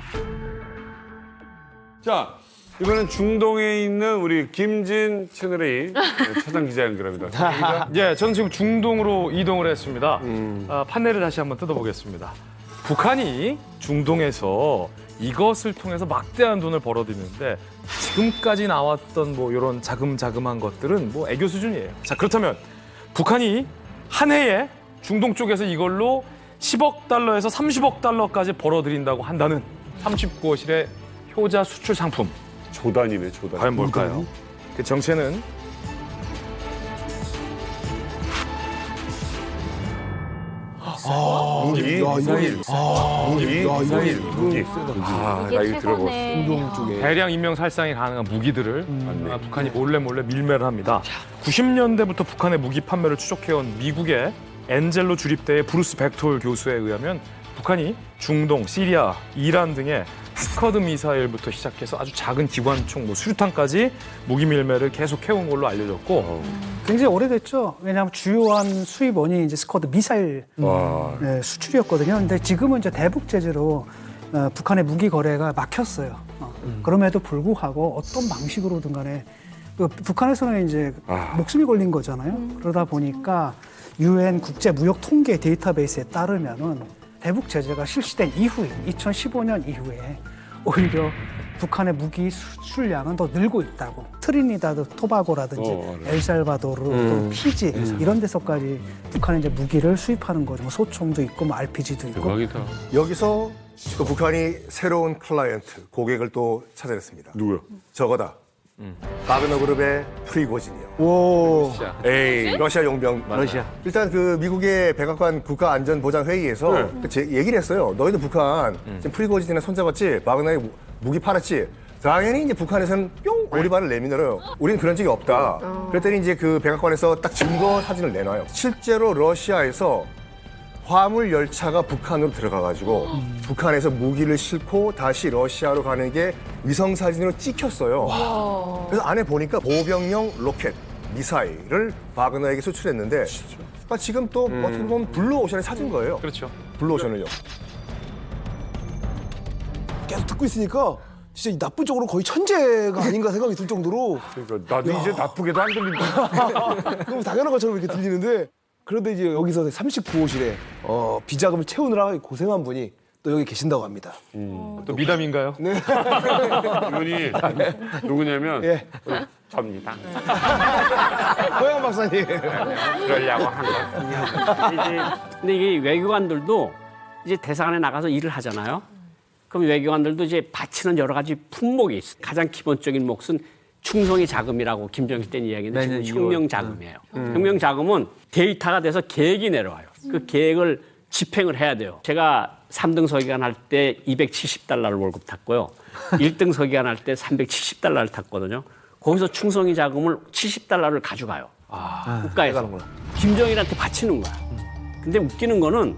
[SPEAKER 2] 자, 이번엔 중동에 있는 우리 김진 채널A 차장 기자 연결합니다.
[SPEAKER 1] 예, 저는 지금 중동으로 이동을 했습니다. 판넬을 다시 한번 뜯어보겠습니다. 북한이 중동에서 이것을 통해서 막대한 돈을 벌어들이는데 지금까지 나왔던 뭐 이런 자금자금한 것들은 뭐 애교 수준이에요. 자, 그렇다면 북한이 한 해에 중동 쪽에서 이걸로 10억 달러에서 30억 달러까지 벌어들인다고 한다는 39호실의 효자 수출 상품.
[SPEAKER 2] 조단이네, 조단.
[SPEAKER 1] 과연 뭘까요? 그 정체는
[SPEAKER 2] 무기? 무기.
[SPEAKER 1] 아,
[SPEAKER 15] 이게
[SPEAKER 1] 나 이거 들어봤어.
[SPEAKER 15] 최근에
[SPEAKER 1] 대량 인명 살상이 가능한 무기들을 북한이 몰래 밀매를 합니다. 90년대부터 북한의 무기 판매를 추적해온 미국의 엔젤로 주립대의 브루스 벡톨 교수에 의하면 북한이 중동, 시리아, 이란 등의 스커드 미사일부터 시작해서 아주 작은 기관총, 수류탄까지 무기 밀매를 계속 해온 걸로 알려졌고
[SPEAKER 12] 굉장히 오래됐죠. 왜냐하면 주요한 수입원이 이제 스쿼드 미사일 수출이었거든요. 근데 지금은 이제 대북 제재로 북한의 무기 거래가 막혔어요. 그럼에도 불구하고 어떤 방식으로든 간에 북한에서는 이제 목숨이 걸린 거잖아요. 그러다 보니까 UN 국제무역 통계 데이터베이스에 따르면은 대북 제재가 실시된 이후에 2015년 이후에 오히려 북한의 무기 수출량은 더 늘고 있다고. 트리니다드 토바고라든지 엘살바도르, 또 피지 이런 데서까지 북한이 이제 무기를 수입하는 거죠. 뭐 소총도 있고, 뭐 RPG도 있고.
[SPEAKER 2] 대박이다.
[SPEAKER 4] 여기서 또 북한이 새로운 클라이언트, 고객을 또 찾아냈습니다.
[SPEAKER 2] 누구요?
[SPEAKER 4] 저거다. 바그너 그룹의 프리고진이요.
[SPEAKER 6] 오.
[SPEAKER 4] 러시아 용병.
[SPEAKER 8] 러시아.
[SPEAKER 4] 일단 그 미국의 백악관 국가안전보장회의에서 얘기를 했어요. 너희들 북한 지금 프리고진이나 손잡았지? 바그너에 무기 팔았지? 당연히 이제 북한에서는 뿅 오리발을 내밀어요. 우리는 그런 적이 없다. 그랬더니 이제 그 백악관에서 딱 증거 사진을 내놔요. 실제로 러시아에서 화물 열차가 북한으로 들어가가지고 북한에서 무기를 싣고 다시 러시아로 가는 게 위성 사진으로 찍혔어요. 그래서 안에 보니까 보병용 로켓, 미사일을 바그너에게 수출했는데 그러니까 지금 또 어떻게 보면 블루오션에 찾은 거예요.
[SPEAKER 1] 그렇죠.
[SPEAKER 4] 블루오션을요.
[SPEAKER 6] 계속 듣고 있으니까 진짜 이 나쁜 쪽으로 거의 천재가 아닌가 생각이 들 정도로
[SPEAKER 2] 그러니까 나도 이제 나쁘게도 안 들린다.
[SPEAKER 6] 너무 당연한 것처럼 이렇게 들리는데 그런데 이제 여기서 39호실에 비자금을 채우느라 고생한 분이 또 여기 계신다고 합니다.
[SPEAKER 1] 또 미담인가요?
[SPEAKER 6] 네.
[SPEAKER 2] 이분이 누구냐면
[SPEAKER 6] 예.
[SPEAKER 2] 접니다.
[SPEAKER 6] 고양 박사님.
[SPEAKER 2] 그러려고 한 거군요.
[SPEAKER 9] 근데 이게 외교관들도 이제 대사관에 나가서 일을 하잖아요. 그럼 외교관들도 이제 바치는 여러 가지 품목이 있어요. 가장 기본적인 몫은 충성이 자금이라고 김정일 때는 이야기했는데 지금 혁명 자금이에요. 혁명 자금은 데이터가 돼서 계획이 내려와요. 그 계획을 집행을 해야 돼요. 제가 3등 서기관 할 때 270달러를 월급 탔고요. 1등 서기관 할 때 370달러를 탔거든요. 거기서 충성이 자금을 70달러를 가져가요. 국가에서. 김정일한테 바치는 거야. 근데 웃기는 거는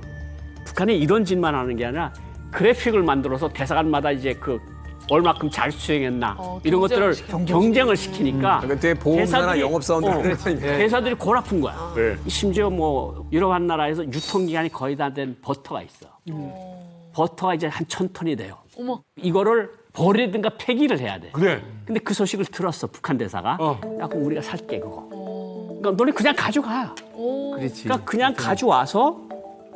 [SPEAKER 9] 북한이 이런 짓만 하는 게 아니라 그래픽을 만들어서 대사관마다 이제 그 얼마큼 잘 수행했나 이런 것들을 경쟁을 시키니까
[SPEAKER 3] 그때 보험사나 영업사원들
[SPEAKER 9] 대사들이 골 아픈 거야.
[SPEAKER 2] 네.
[SPEAKER 9] 심지어 뭐 유럽 나라에서 유통기한이 거의 다 된 버터가 있어. 버터가 이제 한 1,000톤이 돼요.
[SPEAKER 5] 어머.
[SPEAKER 9] 이거를 버리든가 폐기를 해야 돼.
[SPEAKER 2] 그래.
[SPEAKER 9] 근데 그 소식을 들었어 북한 대사가. 야, 그럼 우리가 살게 그거. 그러니까 너네 그냥 가져가.
[SPEAKER 8] 그렇지.
[SPEAKER 9] 그러니까 그냥 가져와서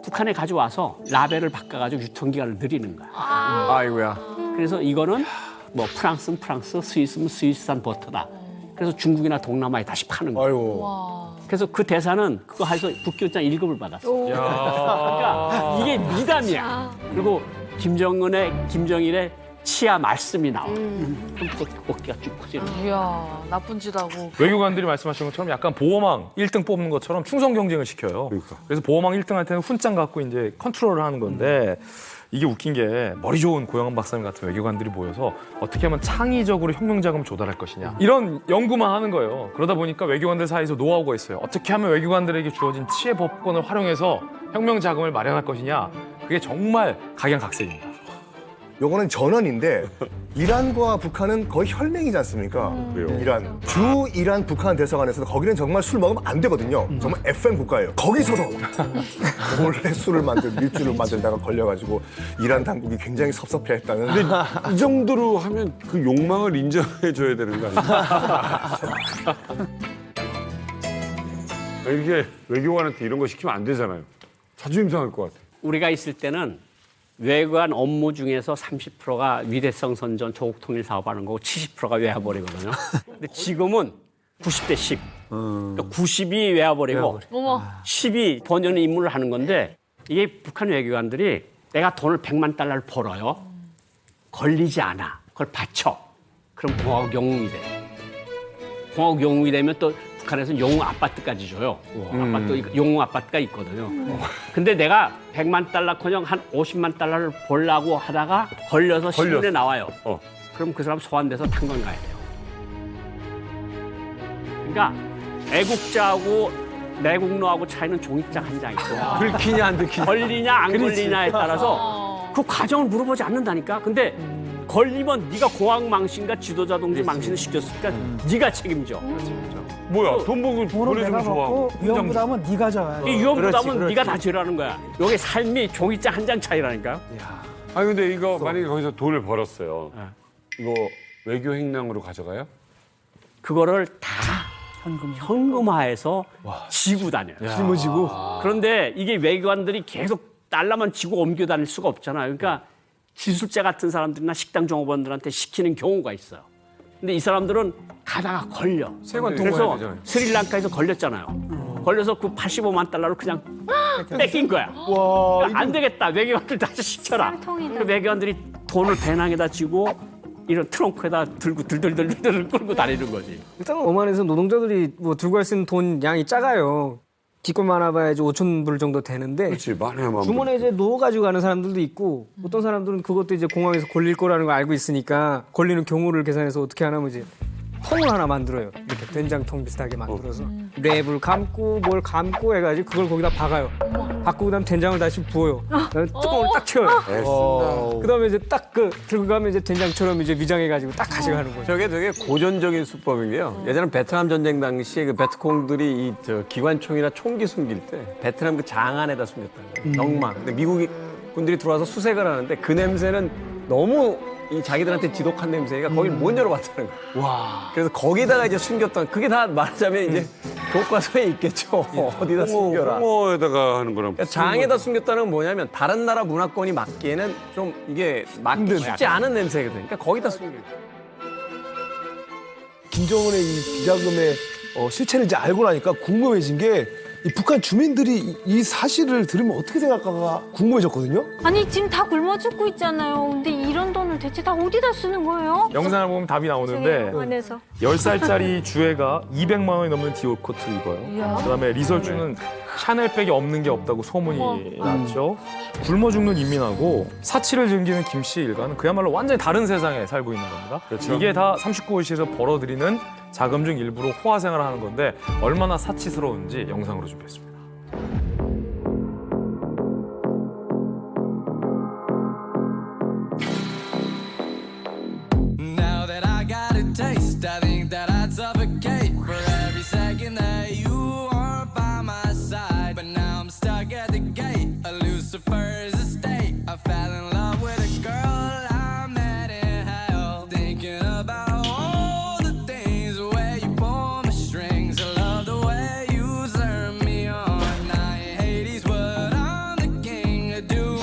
[SPEAKER 9] 북한에 가져와서 라벨을 바꿔가지고 유통기한을 늘리는 거야.
[SPEAKER 3] 아이고야.
[SPEAKER 9] 그래서 이거는 뭐 프랑스는 프랑스, 스위스는 스위스산 버터다. 그래서 중국이나 동남아에 다시 파는 거야.
[SPEAKER 6] 아이고.
[SPEAKER 9] 그래서 그 대사는 그거 해서 국교장 1급을 받았어. 그러니까 이게 미담이야. 그리고 김정일의 치아 말씀이 나와. 그럼 또 어깨가 쭉 커지는 거야.
[SPEAKER 5] 이야, 나쁜 짓 하고.
[SPEAKER 1] 외교관들이 말씀하신 것처럼 약간 보호망 1등 뽑는 것처럼 충성 경쟁을 시켜요. 그래서 보호망 1등 할 때는 훈장 갖고 이제 컨트롤을 하는 건데 이게 웃긴 게 머리 좋은 고영한 박사님 같은 외교관들이 모여서 어떻게 하면 창의적으로 혁명 자금을 조달할 것이냐 이런 연구만 하는 거예요. 그러다 보니까 외교관들 사이에서 노하우가 있어요. 어떻게 하면 외교관들에게 주어진 치해 법권을 활용해서 혁명 자금을 마련할 것이냐 그게 정말 각양각색입니다.
[SPEAKER 4] 요거는 전원인데 이란과 북한은 거의 혈맹이지 않습니까? 이란. 이란 북한 대사관에서도 거기는 정말 술 먹으면 안 되거든요. 정말 FM 국가예요. 거기서도 몰래 술을 밀주를 만들다가 걸려가지고 이란 당국이 굉장히 섭섭해했다는.
[SPEAKER 2] 근데 이 정도로 하면 그 욕망을 인정해줘야 되는 거 아니야? 이렇게 외교관한테 이런 거 시키면 안 되잖아요. 자존심 상할 것 같아.
[SPEAKER 9] 우리가 있을 때는 외교관 업무 중에서 30%가 위대성 선전, 조국 통일 사업하는 거고 70%가 외화벌이거든요. 근데 지금은 90대 10. 그러니까 90이 외화벌이고 10이 번역 임무를 하는 건데 이게 북한 외교관들이 내가 돈을 100만 달러를 벌어요. 걸리지 않아. 그걸 바쳐. 그럼 공화국 영웅이 돼. 공화국 영웅이 되면 또 북한에서는 영웅 아파트까지 줘요. 아파트, 영웅 아파트가 있거든요. 근데 내가 100만 달러커녕 한 50만 달러를 벌려고 하다가 걸려서 신문에 나와요. 그럼 그 사람 소환돼서 탄광 가야 돼요. 그러니까 애국자하고 내국노하고 차이는 종이장 한 장 있고
[SPEAKER 3] 들키냐 안 들키냐.
[SPEAKER 9] 걸리냐 안 걸리냐에 따라서 그 과정을 물어보지 않는다니까. 근데 걸리면 네가 공항망신과 지도자 동지 망신을 시켰으니까 네가 책임져.
[SPEAKER 2] 뭐야, 돈 보고
[SPEAKER 12] 돈은 내가
[SPEAKER 2] 보내주면 좋아.
[SPEAKER 12] 받고 위험부담은 네가 져야 돼.
[SPEAKER 9] 이 위험부담은 네가 다 지라는 거야. 여기 삶이 종이장 한 장 차이라니까.
[SPEAKER 2] 아니 근데 이거 만약에 거기서 돈을 벌었어요. 이거 외교 행랑으로 가져가요?
[SPEAKER 9] 그거를 다 현금화해서 지고 다녀요.
[SPEAKER 6] 짊어지고.
[SPEAKER 9] 그런데 이게 외교관들이 계속 달러만 지고 옮겨 다닐 수가 없잖아요. 그러니까 기술자 같은 사람들이나 식당 종업원들한테 시키는 경우가 있어요. 근데 이 사람들은 가다가 걸려.
[SPEAKER 3] 세관
[SPEAKER 9] 그래서
[SPEAKER 3] 통과해야 되잖아요.
[SPEAKER 9] 스리랑카에서 걸렸잖아요. 걸려서 그 85만 달러를 그냥 뺏긴 거야.
[SPEAKER 6] 와,
[SPEAKER 9] 그러니까 안 되겠다. 외교관들 다시 시켜라. 그 외교관들이 돈을 배낭에다 쥐고 이런 트렁크에다 들고 들들들들 끌고 다니는 거지.
[SPEAKER 11] 일단 오만에서 노동자들이 뭐 들고 갈 수 있는 돈 양이 작아요. 기껏 많아봐야지 5천 불 정도 되는데.
[SPEAKER 2] 그렇지, 많아야만.
[SPEAKER 11] 주머니에 이제 넣어 가지고 가는 사람들도 있고 어떤 사람들은 그것도 이제 공항에서 걸릴 거라는 걸 알고 있으니까 걸리는 경우를 계산해서 어떻게 하냐면 이제 통을 하나 만들어요. 이렇게 된장통 비슷하게 만들어서 랩을 감고 뭘 감고 해가지고 그걸 거기다 박아요. 박고 그다음 된장을 다시 부어요. 그다음에 뚜껑을 딱 채워요. 그다음에 이제 딱 그 들고 가면 이제 된장처럼 이제 위장해가지고 딱 가져가는 거예요.
[SPEAKER 3] 저게 되게 고전적인 수법인 게요. 예전에 베트남 전쟁 당시에 그 베트콩들이 이 기관총이나 총기 숨길 때 베트남 그 장 안에다 숨겼다는 거예요. 넉망. 근데 미국 군들이 들어와서 수색을 하는데 그 냄새는 너무 이 자기들한테 지독한 냄새가 거길 못 열어봤다는 거예요. 와. 그래서 거기다가 이제 숨겼던 그게 다 말하자면 이제 교과서에 있겠죠. 어디다 숨겨라.
[SPEAKER 2] 홍어에다가 하는 거랑.
[SPEAKER 3] 그러니까 장에다 숨겼다는 건 뭐냐면 다른 나라 문화권이 맡기에는 좀 이게 맡기 쉽지 않은 냄새거든요. 그러니까 거기다 숨겨.
[SPEAKER 6] 김정은의 이 비자금의 실체를 이제 알고 나니까 궁금해진 게 이 북한 주민들이 이 사실을 들으면 어떻게 생각할까 궁금해졌거든요.
[SPEAKER 15] 아니 지금 다 굶어 죽고 있잖아요. 근데 이런 돈을 대체 다 어디다 쓰는 거예요?
[SPEAKER 1] 영상을 보면 답이 나오는데
[SPEAKER 15] 안에서
[SPEAKER 1] 10살짜리 주애가 200만 원이 넘는 디올 코트 입어요. 그다음에 리설주는 샤넬백이 없는 게 없다고 소문이 났죠. 굶어 죽는 인민하고 사치를 즐기는 김 씨 일가는 그야말로 완전히 다른 세상에 살고 있는 겁니다.
[SPEAKER 2] 그렇죠.
[SPEAKER 1] 이게 다 39호실에서 벌어들이는 자금 중 일부로 호화 생활을 하는 건데 얼마나 사치스러운지 영상으로 준비했습니다.
[SPEAKER 16] Now that I got a taste, I think that I'd suffocate for every second that you weren't by my side. But now I'm stuck at the gate, a Lucifer's estate. I fell in love with a girl I met in hell, thinking about all the things where you pull my strings. I love the way you turn me on. I ain't Hades, but I'm the king. I do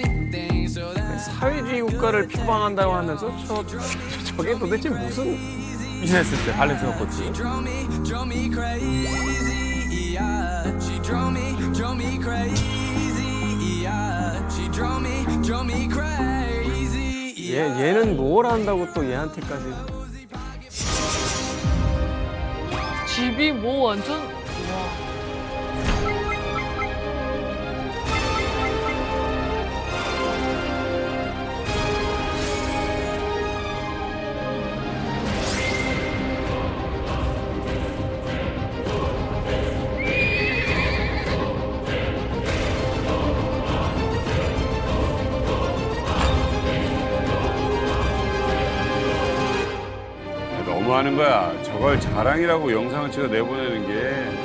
[SPEAKER 16] anything so that
[SPEAKER 3] 사회주의 국가를 표방한다고 하면서 저게 도대체 무슨
[SPEAKER 1] 비즈니스 때 발렌티노 코트.
[SPEAKER 16] She drove me crazy, yeah. She drove me crazy, yeah. She drove me crazy.
[SPEAKER 3] 얘는 뭘 한다고 또 얘한테까지.
[SPEAKER 5] 집이 뭐 완전 와.
[SPEAKER 2] 너무하는 거야. 저걸 자랑이라고 영상을 찍어 내보내는 게.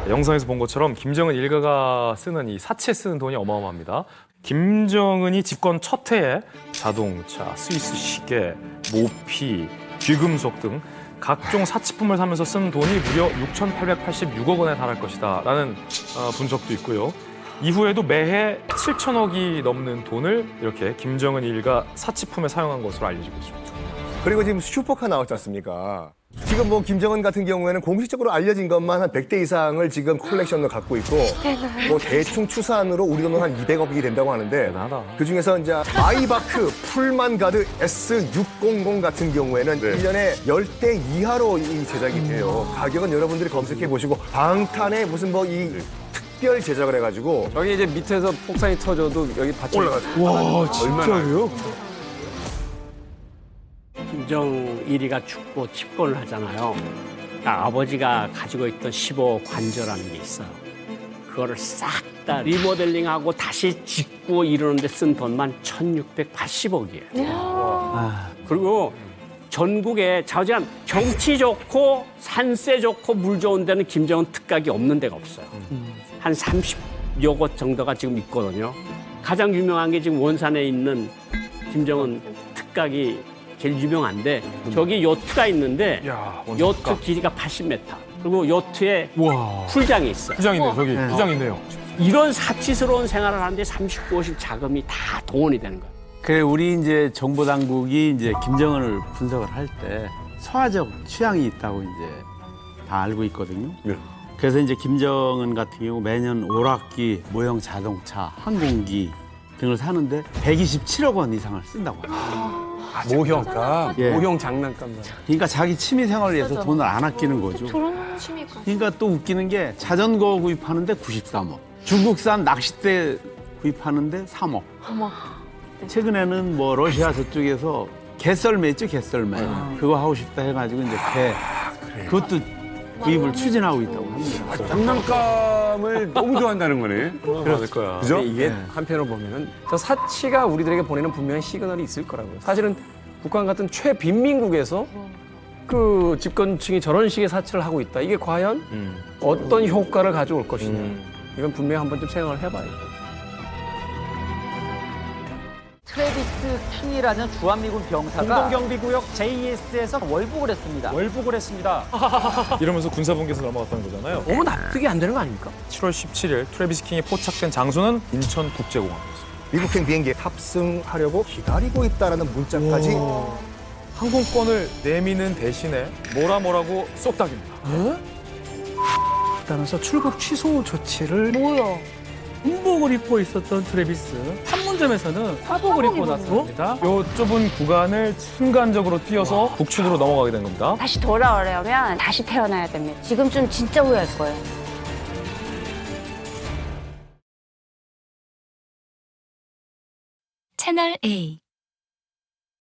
[SPEAKER 1] 영상에서 본 것처럼 김정은 일가가 쓰는 이 사치에 쓰는 돈이 어마어마합니다. 김정은이 집권 첫 해에 자동차, 스위스 시계, 모피, 귀금속 등 각종 사치품을 사면서 쓴 돈이 무려 6,886억 원에 달할 것이다 라는 분석도 있고요. 이후에도 매해 7천억이 넘는 돈을 이렇게 김정은 일가 사치품에 사용한 것으로 알려지고 있습니다.
[SPEAKER 4] 그리고 지금 슈퍼카 나왔지 않습니까? 지금 뭐 김정은 같은 경우에는 공식적으로 알려진 것만 한 100대 이상을 지금 컬렉션으로 갖고 있고 뭐 대충 추산으로 우리 돈으로 한 200억이 된다고 하는데 그 중에서 이제 마이바크 풀만 가드 S600 같은 경우에는 1년에 10대 이하로 이 제작이 돼요. 가격은 여러분들이 검색해 보시고 방탄의 무슨 뭐 이 특별 제작을 해가지고
[SPEAKER 3] 여기 이제 밑에서 폭탄이 터져도 여기 받쳐
[SPEAKER 4] 올라가죠.
[SPEAKER 6] 와, 진짜요?
[SPEAKER 9] 김정일이가 죽고 집권을 하잖아요. 그러니까 아버지가 가지고 있던 15억 관저라는 게 있어요. 그거를 싹 다 리모델링하고 다시 짓고 이러는데 쓴 돈만 1,680억이에요. 그리고 전국에 자우지간 경치 좋고 산세 좋고 물 좋은 데는 김정은 특각이 없는 데가 없어요. 한 30여 곳 정도가 지금 있거든요. 가장 유명한 게 지금 원산에 있는 김정은 특각이 제일 유명한데 저기 요트가 있는데 요트 길이가 80m. 그리고 요트에 풀장이 있어요.
[SPEAKER 1] 풀장 있네요. 저기 풀장 있네요.
[SPEAKER 9] 이런 사치스러운 생활을 하는데 39호실 자금이 다 동원이 되는 거예요.
[SPEAKER 8] 그래 우리 이제 정보 당국이 이제 김정은을 분석을 할 때 서화적 취향이 있다고 이제 다 알고 있거든요. 그래서 이제 김정은 같은 경우 매년 오락기, 모형 자동차, 항공기 등을 사는데 127억 원 이상을 쓴다고 합니다.
[SPEAKER 3] 모형값,
[SPEAKER 8] 예.
[SPEAKER 3] 모형 장난감만.
[SPEAKER 8] 그러니까 자기 취미 생활을 위해서 돈을 안 아끼는 거죠.
[SPEAKER 7] 저런 취미가.
[SPEAKER 8] 그러니까 또 웃기는 게 자전거 구입하는데 93억, 중국산 낚싯대 구입하는데 3억.
[SPEAKER 7] 어머.
[SPEAKER 8] 최근에는 뭐 러시아 저쪽에서 개썰매 있죠, 개썰매. 그거 하고 싶다 해가지고 이제 그것도 구입을 추진하고 있다고 합니다.
[SPEAKER 2] 장난감을 너무 좋아한다는 거네.
[SPEAKER 1] 그럴 거야.
[SPEAKER 2] 그죠?
[SPEAKER 3] 근데 이게 한편으로 보면은 저 사치가 우리들에게 보내는 분명한 시그널이 있을 거라고요. 사실은 북한 같은 최빈민국에서 그 집권층이 저런 식의 사치를 하고 있다. 이게 과연 어떤 효과를 가져올 것이냐. 이건 분명히 한 번쯤 생각을 해봐야죠.
[SPEAKER 17] 트래비스 킹이라는 주한미군 병사가 공동경비구역 JS에서 월북을 했습니다.
[SPEAKER 1] 이러면서 군사분계에서 넘어갔다는 거잖아요.
[SPEAKER 3] 너무 납득이 안 되는 거 아닙니까?
[SPEAKER 1] 7월 17일 트래비스 킹이 포착된 장소는 인천국제공항이었습니다.
[SPEAKER 4] 미국행 비행기에 탑승하려고 기다리고 있다라는 문자까지
[SPEAKER 1] 항공권을 내미는 대신에 뭐라고 쏙닥입니다.
[SPEAKER 12] 따라서 출국 취소 조치를
[SPEAKER 11] 군복을 입고 있었던 트래비스 판문점에서는 사복을 입고 나섰습니다.
[SPEAKER 1] 요 좁은 구간을 순간적으로 뛰어서 북측으로 넘어가게 된 겁니다.
[SPEAKER 18] 다시 돌아오려면 다시 태어나야 됩니다. 지금쯤 진짜 후회할 거예요.
[SPEAKER 19] 채널 A